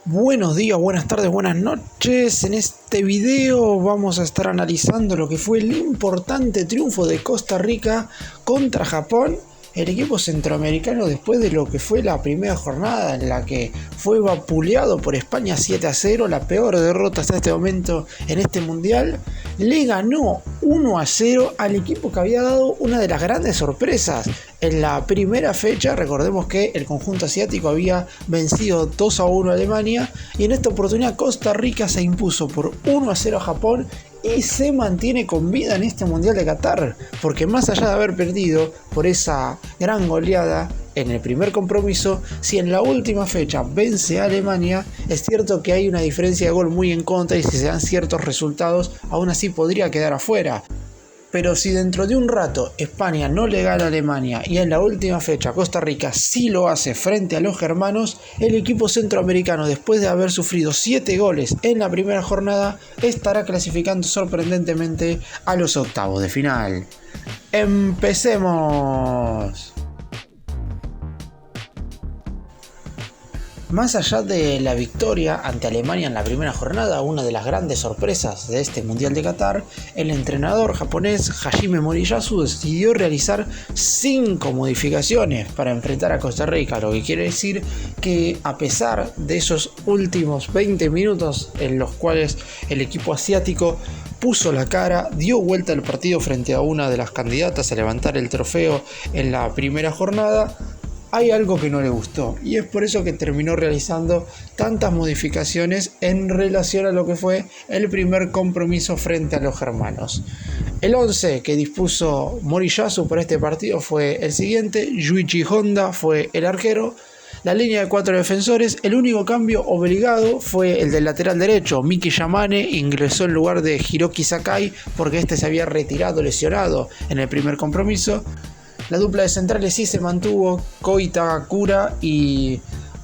Buenos días, buenas tardes, buenas noches. En este video vamos a estar analizando lo que fue el importante triunfo de Costa Rica contra Japón. El equipo centroamericano, después de lo que fue la primera jornada en la que fue vapuleado por España 7-0, la peor derrota hasta este momento en este mundial, le ganó 1-0 al equipo que había dado una de las grandes sorpresas. En la primera fecha, recordemos que el conjunto asiático había vencido 2-1 a Alemania, y en esta oportunidad Costa Rica se impuso por 1-0 a Japón y se mantiene con vida en este Mundial de Qatar, porque más allá de haber perdido por esa gran goleada en el primer compromiso, si en la última fecha vence a Alemania, es cierto que hay una diferencia de gol muy en contra y si se dan ciertos resultados, aún así podría quedar afuera. Pero si dentro de un rato España no le gana a Alemania y en la última fecha Costa Rica sí lo hace frente a los germanos, el equipo centroamericano, después de haber sufrido 7 goles en la primera jornada, estará clasificando sorprendentemente a los octavos de final. ¡Empecemos! Más allá de la victoria ante Alemania en la primera jornada, una de las grandes sorpresas de este Mundial de Qatar, el entrenador japonés Hajime Moriyasu decidió realizar 5 modificaciones para enfrentar a Costa Rica, lo que quiere decir que a pesar de esos últimos 20 minutos en los cuales el equipo asiático puso la cara, dio vuelta al partido frente a una de las candidatas a levantar el trofeo en la primera jornada, hay algo que no le gustó y es por eso que terminó realizando tantas modificaciones en relación a lo que fue el primer compromiso frente a los germanos. El 11 que dispuso Moriyasu para este partido fue el siguiente: Yuichi Honda fue el arquero. La línea de 4 defensores, el único cambio obligado fue el del lateral derecho. Miki Yamane ingresó en lugar de Hiroki Sakai porque este se había retirado lesionado en el primer compromiso. La dupla de centrales sí se mantuvo, Koi Takakura y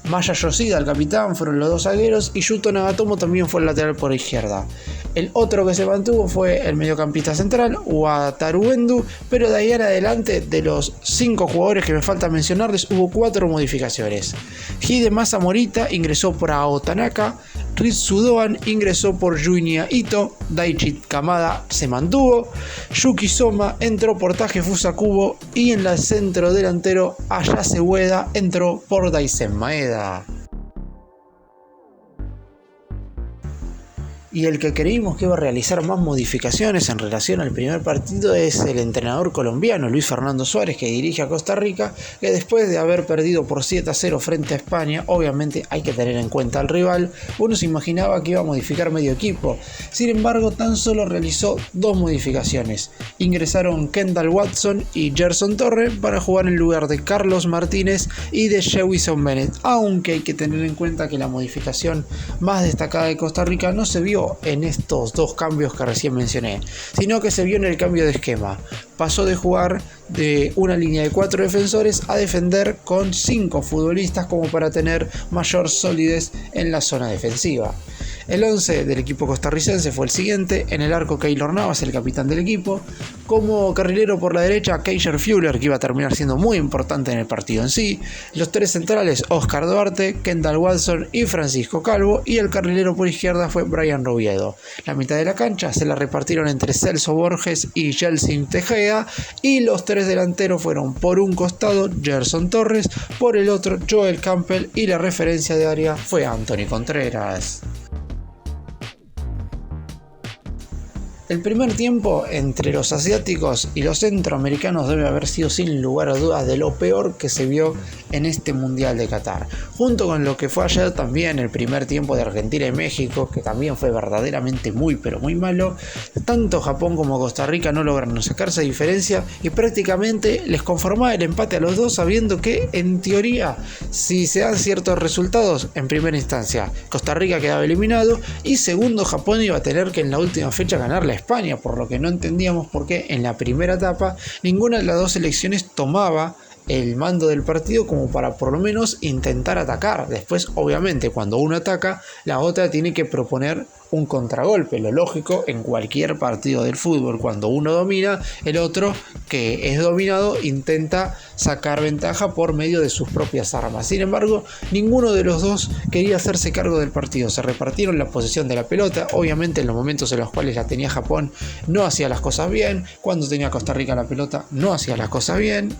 Maya Yoshida, el capitán, fueron los dos zagueros, y Yuto Nagatomo también fue el lateral por izquierda. El otro que se mantuvo fue el mediocampista central, Wataru Endo, pero de ahí en adelante, de los 5 jugadores que me falta mencionarles, hubo 4 modificaciones. Hidemasa Morita ingresó por Ao Tanaka, Ritsu Doan ingresó por Junya Ito, Daichi Kamada se mantuvo, Yuki Soma entró por Takefusa Kubo y en el centro delantero Ayase Ueda entró por Daisen Maeda. Y el que creímos que iba a realizar más modificaciones en relación al primer partido es el entrenador colombiano Luis Fernando Suárez, que dirige a Costa Rica, que después de haber perdido por 7-0 frente a España, obviamente hay que tener en cuenta al rival, uno se imaginaba que iba a modificar medio equipo. Sin embargo, tan solo realizó 2 modificaciones. Ingresaron Kendall Watson y Gerson Torre para jugar en lugar de Carlos Martínez y de Jewison Bennett, aunque hay que tener en cuenta que la modificación más destacada de Costa Rica no se vio en estos 2 cambios que recién mencioné, sino que se vio en el cambio de esquema. Pasó de jugar de una línea de 4 defensores a defender con 5 futbolistas como para tener mayor solidez en la zona defensiva. El 11 del equipo costarricense fue el siguiente: en el arco Keylor Navas, el capitán del equipo; como carrilero por la derecha Keiser Fuller, que iba a terminar siendo muy importante en el partido en sí; los 3 centrales Oscar Duarte, Kendall Watson y Francisco Calvo; y el carrilero por izquierda fue Brian Robiedo. La mitad de la cancha se la repartieron entre Celso Borges y Yeltsin Tejeda, y los 3 delanteros fueron por un costado Gerson Torres, por el otro Joel Campbell, y la referencia de área fue Anthony Contreras. El primer tiempo entre los asiáticos y los centroamericanos debe haber sido sin lugar a dudas de lo peor que se vio en este Mundial de Qatar, junto con lo que fue ayer también el primer tiempo de Argentina y México, que también fue verdaderamente muy pero muy malo. Tanto Japón como Costa Rica no lograron sacarse diferencia y prácticamente les conformaba el empate a los dos, sabiendo que en teoría, si se dan ciertos resultados, en primera instancia Costa Rica quedaba eliminado y segundo Japón iba a tener que en la última fecha ganarle a España, por lo que no entendíamos por qué en la primera etapa ninguna de las 2 selecciones tomaba el mando del partido como para por lo menos intentar atacar. Después, obviamente, cuando uno ataca, la otra tiene que proponer un contragolpe, lo lógico en cualquier partido del fútbol. Cuando uno domina, el otro que es dominado intenta sacar ventaja por medio de sus propias armas. Sin embargo, ninguno de los dos quería hacerse cargo del partido. Se repartieron la posesión de la pelota. Obviamente, en los momentos en los cuales la tenía Japón no hacía las cosas bien. Cuando tenía Costa Rica la pelota no hacía las cosas bien.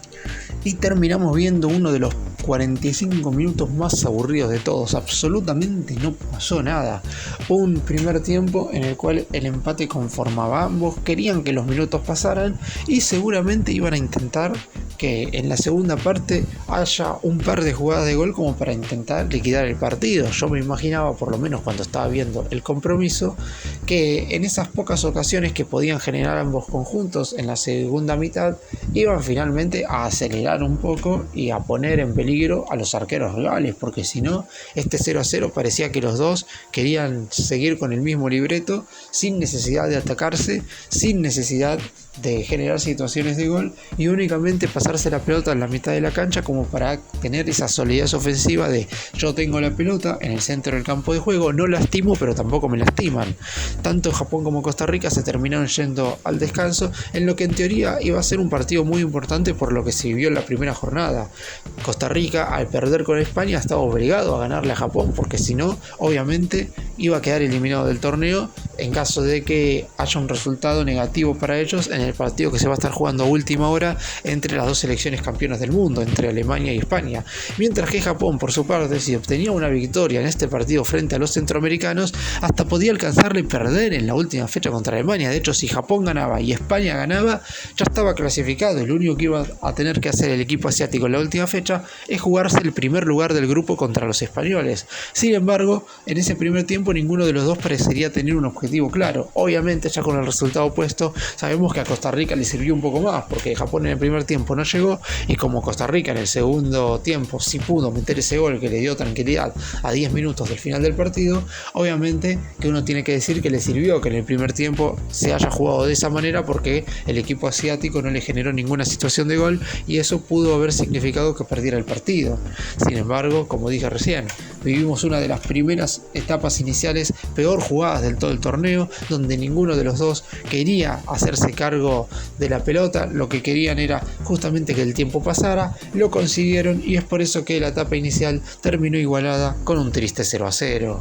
Y terminamos viendo uno de los 45 minutos más aburridos de todos. Absolutamente no pasó nada. Un primer tiempo en el cual el empate conformaba a ambos, querían que los minutos pasaran y seguramente iban a intentar que en la segunda parte haya un par de jugadas de gol como para intentar liquidar el partido. Yo me imaginaba, por lo menos cuando estaba viendo el compromiso, que en esas pocas ocasiones que podían generar ambos conjuntos en la segunda mitad iban finalmente a acelerar un poco y a poner en peligro a los arqueros rivales, porque si no, este 0-0 parecía que los dos querían seguir con el mismo libreto sin necesidad de atacarse, sin necesidad de generar situaciones de gol y únicamente pasarse la pelota en la mitad de la cancha como para tener esa solidez ofensiva de yo tengo la pelota en el centro del campo de juego, no lastimo pero tampoco me lastiman. Tanto Japón como Costa Rica se terminaron yendo al descanso en lo que en teoría iba a ser un partido muy importante por lo que se vivió en la primera jornada. Costa Rica, al perder con España, estaba obligado a ganarle a Japón porque si no, obviamente iba a quedar eliminado del torneo en caso de que haya un resultado negativo para ellos en el partido que se va a estar jugando a última hora entre las dos selecciones campeonas del mundo, entre Alemania y España. Mientras que Japón, por su parte, si obtenía una victoria en este partido frente a los centroamericanos, hasta podía alcanzarle perder en la última fecha contra Alemania. De hecho, si Japón ganaba y España ganaba, ya estaba clasificado. Lo único que iba a tener que hacer el equipo asiático en la última fecha es jugarse el primer lugar del grupo contra los españoles. Sin embargo, en ese primer tiempo ninguno de los dos parecería tener un objetivo claro. Obviamente, ya con el resultado opuesto, sabemos que a Costa Rica le sirvió un poco más porque Japón en el primer tiempo no llegó y como Costa Rica en el segundo tiempo sí pudo meter ese gol que le dio tranquilidad a 10 minutos del final del partido, obviamente que uno tiene que decir que le sirvió que en el primer tiempo se haya jugado de esa manera porque el equipo asiático no le generó ninguna situación de gol y eso pudo haber significado que perdiera el partido. Sin embargo, como dije recién, vivimos una de las primeras etapas iniciales peor jugadas del todo el torneo, donde ninguno de los dos quería hacerse cargo de la pelota, lo que querían era justamente que el tiempo pasara, lo consiguieron y es por eso que la etapa inicial terminó igualada con un triste 0-0.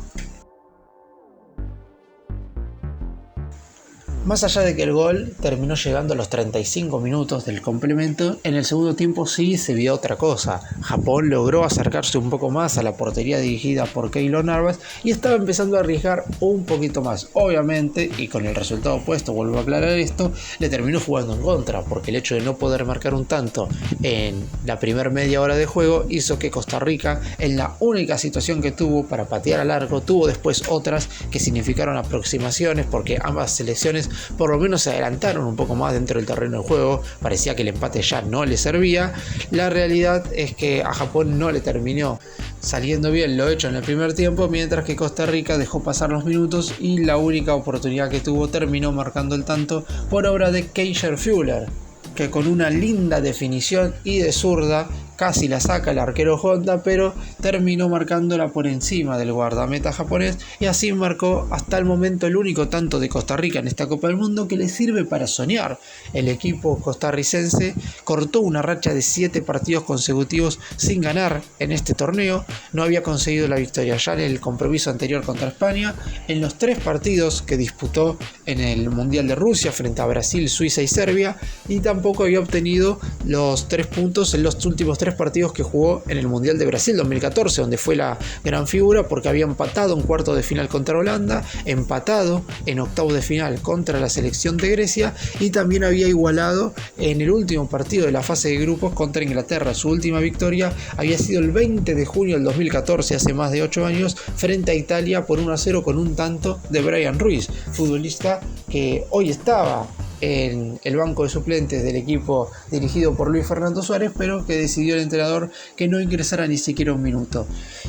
Más allá de que el gol terminó llegando a los 35 minutos del complemento, en el segundo tiempo sí se vio otra cosa. Japón logró acercarse un poco más a la portería dirigida por Keylor Navas y estaba empezando a arriesgar un poquito más. Obviamente, y con el resultado opuesto, vuelvo a aclarar esto, le terminó jugando en contra, porque el hecho de no poder marcar un tanto en la primera media hora de juego hizo que Costa Rica, en la única situación que tuvo para patear al arco, tuvo después otras que significaron aproximaciones, porque ambas selecciones por lo menos se adelantaron un poco más dentro del terreno del juego. Parecía que el empate ya no le servía. La realidad es que a Japón no le terminó saliendo bien lo hecho en el primer tiempo, mientras que Costa Rica dejó pasar los minutos y la única oportunidad que tuvo terminó marcando el tanto por obra de Kaiser Fuller, que con una linda definición y de zurda casi la saca el arquero Honda, pero terminó marcándola por encima del guardameta japonés y así marcó hasta el momento el único tanto de Costa Rica en esta Copa del Mundo que le sirve para soñar. El equipo costarricense cortó una racha de 7 partidos consecutivos sin ganar en este torneo, no había conseguido la victoria ya en el compromiso anterior contra España, en los 3 partidos que disputó en el Mundial de Rusia frente a Brasil, Suiza y Serbia, y tampoco había obtenido los 3 puntos en los últimos 3 partidos que jugó en el Mundial de Brasil 2014, donde fue la gran figura porque había empatado en cuarto de final contra Holanda, empatado en octavos de final contra la selección de Grecia y también había igualado en el último partido de la fase de grupos contra Inglaterra. Su última victoria había sido el 20 de junio del 2014, hace más de 8 años, frente a Italia por 1-0 con un tanto de Brian Ruiz, futbolista que hoy estaba en el banco de suplentes del equipo dirigido por Luis Fernando Suárez, pero que decidió el entrenador que no ingresara ni siquiera un minuto.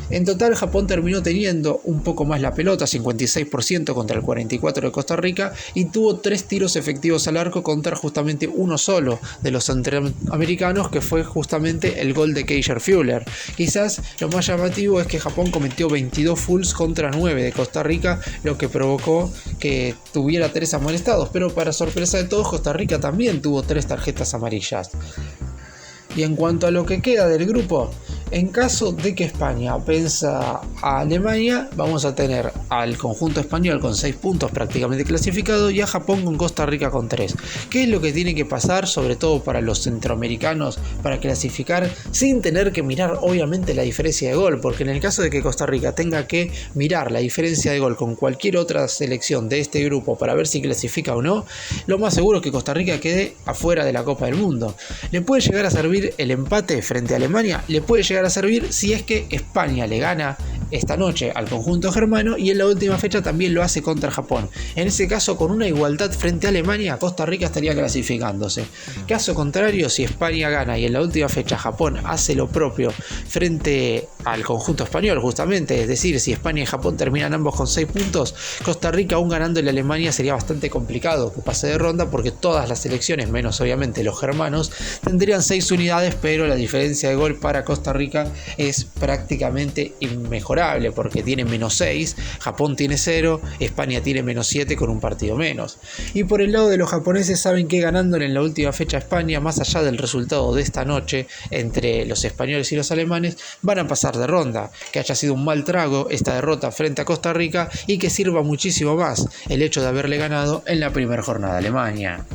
En total, Japón terminó teniendo un poco más la pelota, 56% contra el 44% de Costa Rica, y tuvo 3 tiros efectivos al arco contra justamente uno solo de los americanos, que fue justamente el gol de Kaiser Fuller. Quizás lo más llamativo es que Japón cometió 22 fulls contra 9 de Costa Rica, lo que provocó que tuviera 3 amonestados, pero para sorpresa de todos, Costa Rica también tuvo 3 tarjetas amarillas. Y en cuanto a lo que queda del grupo, en caso de que España venza a Alemania, vamos a tener al conjunto español con 6 puntos prácticamente clasificado y a Japón con Costa Rica con 3. ¿Qué es lo que tiene que pasar, sobre todo para los centroamericanos, para clasificar sin tener que mirar obviamente la diferencia de gol? Porque en el caso de que Costa Rica tenga que mirar la diferencia de gol con cualquier otra selección de este grupo para ver si clasifica o no, lo más seguro es que Costa Rica quede afuera de la Copa del Mundo. Le puede llegar a servir el empate frente a Alemania, le puede llegar a servir si es que España le gana esta noche al conjunto germano y en la última fecha también lo hace contra Japón. En ese caso, con una igualdad frente a Alemania, Costa Rica estaría clasificándose. Caso contrario, si España gana y en la última fecha Japón hace lo propio frente al conjunto español, justamente, es decir, si España y Japón terminan ambos con 6 puntos, Costa Rica aún ganando en Alemania sería bastante complicado que pase de ronda, porque todas las selecciones, menos obviamente los germanos, tendrían 6 unidades, pero la diferencia de gol para Costa Rica es prácticamente inmejorable, porque tiene -6, Japón tiene 0, España tiene -7 con un partido menos. Y por el lado de los japoneses, saben que ganándole en la última fecha a España, más allá del resultado de esta noche entre los españoles y los alemanes, van a pasar de ronda. Que haya sido un mal trago esta derrota frente a Costa Rica y que sirva muchísimo más el hecho de haberle ganado en la primera jornada a Alemania.